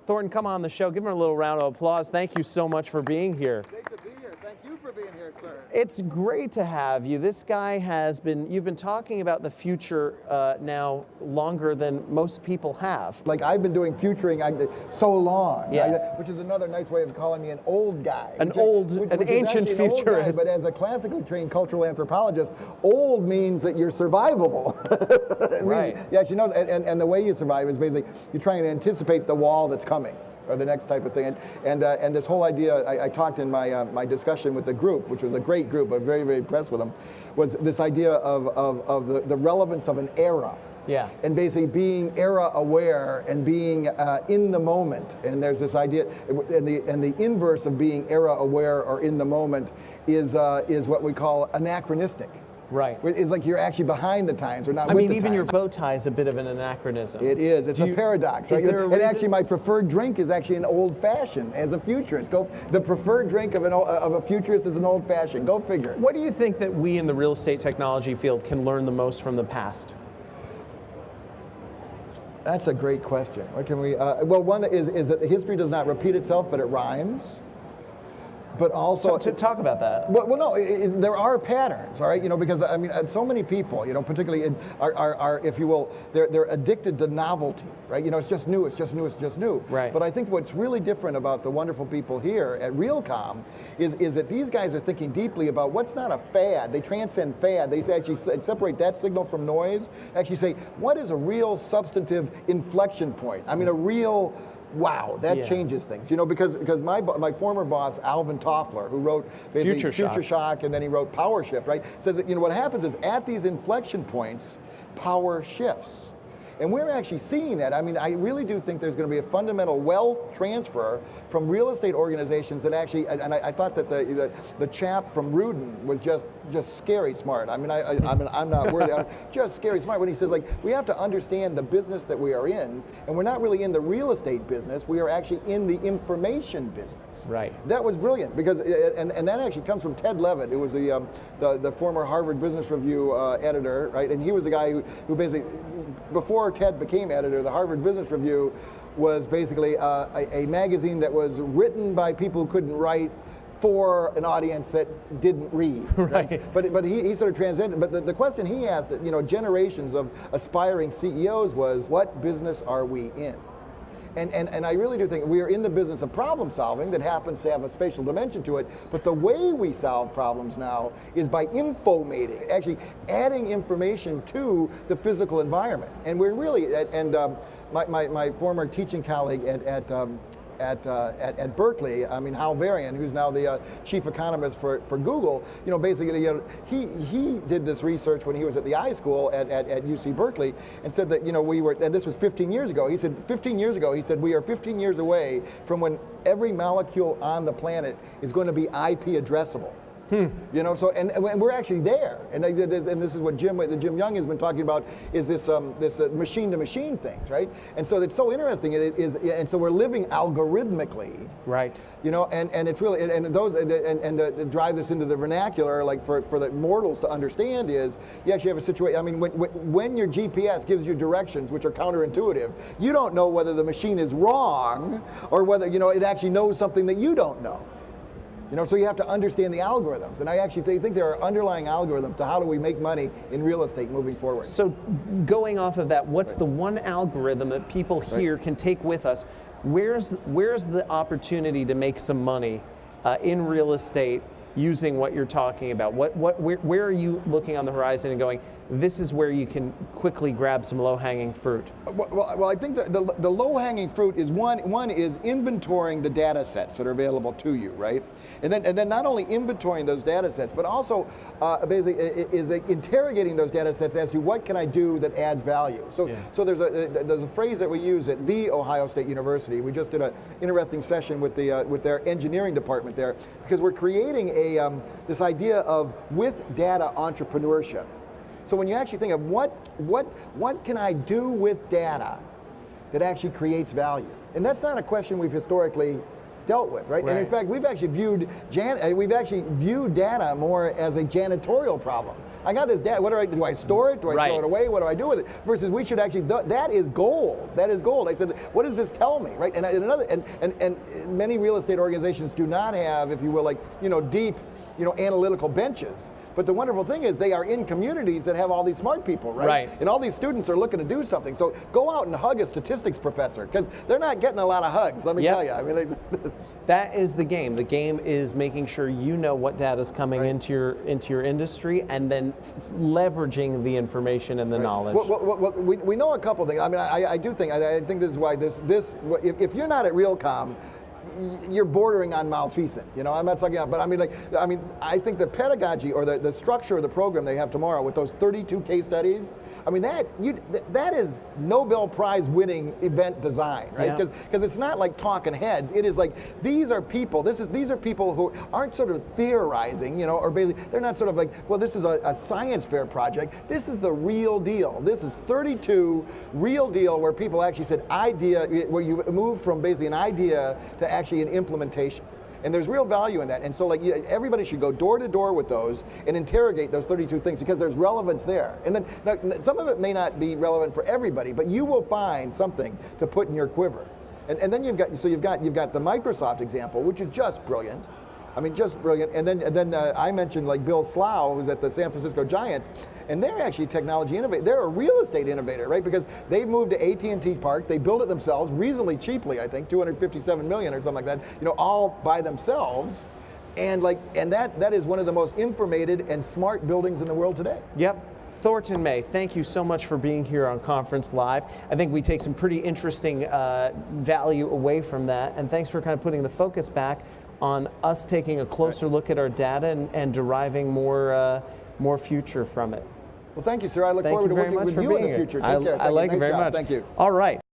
Thornton, come on the show. Give him a little round of applause. Thank you so much for being here. Great to be here. Thank you for being here, sir. It's great to have you. This guy you've been talking about the future now longer than most people have. Like, I've been doing futuring so long, yeah. which is another nice way of calling me an old guy. An ancient futurist. Old guy, but as a classically trained cultural anthropologist, old means that you're survivable. Right. You actually know, and the way you survive is basically you're trying to anticipate the wall that's coming, or the next type of thing. And this whole idea, I talked in my discussion with the group, which was a great group, I'm very, very impressed with them, was this idea of the relevance of an era. Yeah. And basically being era aware and being in the moment. And there's this idea, and the inverse of being era aware or in the moment is what we call anachronistic. Right. It's like you're actually behind the times, or not with the times. Even your bow tie is a bit of an anachronism. It is. It's a paradox. Right? And actually, my preferred drink is actually an old fashioned as a futurist. The preferred drink of a futurist is an old fashioned. Go figure. What do you think that we in the real estate technology field can learn the most from the past? That's a great question. What can we? Well, one is that history does not repeat itself, but it rhymes. But also to talk about that. Well, no, there are patterns, all right. Because I mean, so many people, particularly are, if you will, they're addicted to novelty, right? It's just new, it's just new, it's just new. Right. But I think what's really different about the wonderful people here at Realconn is that these guys are thinking deeply about what's not a fad. They transcend fad. They actually separate that signal from noise. Actually say, what is a real substantive inflection point? I mean, a real. Wow, that changes things, because my former boss, Alvin Toffler, who wrote basically Future Shock, and then he wrote Power Shift, right, says that what happens is at these inflection points, power shifts. And we're actually seeing that. I mean, I really do think there's going to be a fundamental wealth transfer from real estate organizations that actually, and I thought that the chap from Rudin was just scary smart. I mean, I'm not worthy. I'm just scary smart when he says, like, we have to understand the business that we are in, and we're not really in the real estate business. We are actually in the information business. Right. That was brilliant, because and that actually comes from Ted Levitt, who was the former Harvard Business Review editor, right? And he was the guy who basically, before Ted became editor, the Harvard Business Review was basically a magazine that was written by people who couldn't write for an audience that didn't read. Right. But he sort of transcended. But the question he asked, generations of aspiring CEOs was, what business are we in? And I really do think we are in the business of problem solving that happens to have a spatial dimension to it, but the way we solve problems now is by infomating, actually adding information to the physical environment. And we're really, my former teaching colleague at Berkeley, I mean, Hal Varian, who's now the chief economist for Google, basically, he did this research when he was at the I School at UC Berkeley, and said that, we were, and this was 15 years ago, he said, 15 years ago, he said, we are 15 years away from when every molecule on the planet is going to be IP addressable. So and we're actually there, and this is what Jim Young has been talking about, is this machine-to-machine things, right? And so it's so interesting. And so we're living algorithmically, right? And it's really and to drive this into the vernacular, like for the mortals to understand, is you actually have a situation. I mean, when your GPS gives you directions which are counterintuitive, you don't know whether the machine is wrong or whether it actually knows something that you don't know. So you have to understand the algorithms, and I actually think there are underlying algorithms to how do we make money in real estate moving forward. So going off of that, what's the one algorithm that people here can take with us? Where's the opportunity to make some money in real estate using what you're talking about? Where are you looking on the horizon and going, this is where you can quickly grab some low-hanging fruit? Well, I think the low-hanging fruit is one is inventorying the data sets that are available to you, right? And then not only inventorying those data sets, but also basically is interrogating those data sets as to what can I do that adds value. So there's a phrase that we use at The Ohio State University. We just did an interesting session with their engineering department there, because we're creating this idea of with data entrepreneurship. So when you actually think of what can I do with data that actually creates value? And that's not a question we've historically dealt with, right? And in fact, we've actually viewed data more as a janitorial problem. I got this data. What do I store it? Do I throw it away? What do I do with it? Versus we should actually. That is gold. That is gold. I said, what does this tell me, right? And many real estate organizations do not have, if you will, like deep, analytical benches. But the wonderful thing is they are in communities that have all these smart people, right? And all these students are looking to do something. So go out and hug a statistics professor, because they're not getting a lot of hugs, let me tell you. I mean, that is the game. The game is making sure you know what data is coming into your industry, and then leveraging the information and the knowledge. Well, we know a couple things. I mean, I think this is why if you're not at Realconn, you're bordering on malfeasant. I'm not talking about, but I think the pedagogy or the structure of the program they have tomorrow with those 32 case studies, I mean, that is Nobel Prize winning event design, right? Because it's not like talking heads. It is like, these are people. These are people who aren't sort of theorizing, or basically they're not sort of like, well, this is a science fair project. This is the real deal. This is 32 real deal where people actually said idea, where you move from basically an idea to actually an implementation. And there's real value in that. And so everybody should go door to door with those and interrogate those 32 things, because there's relevance there. And then now, some of it may not be relevant for everybody, but you will find something to put in your quiver. And then you've got the Microsoft example, which is just brilliant. I mean, just brilliant. And then I mentioned like Bill Slough, who's at the San Francisco Giants, and they're actually technology innovator. They're a real estate innovator, right? Because they moved to AT&T Park. They built it themselves reasonably cheaply, I think, $257 million or something like that. All by themselves, and that is one of the most informated and smart buildings in the world today. Yep. Thornton May, thank you so much for being here on Conference Live. I think we take some pretty interesting value away from that, and thanks for kind of putting the focus back on us taking a closer look at our data and deriving more future from it. Well, thank you, sir. I look forward to working with you in the future. Take care. I like it very much. Thank you. All right.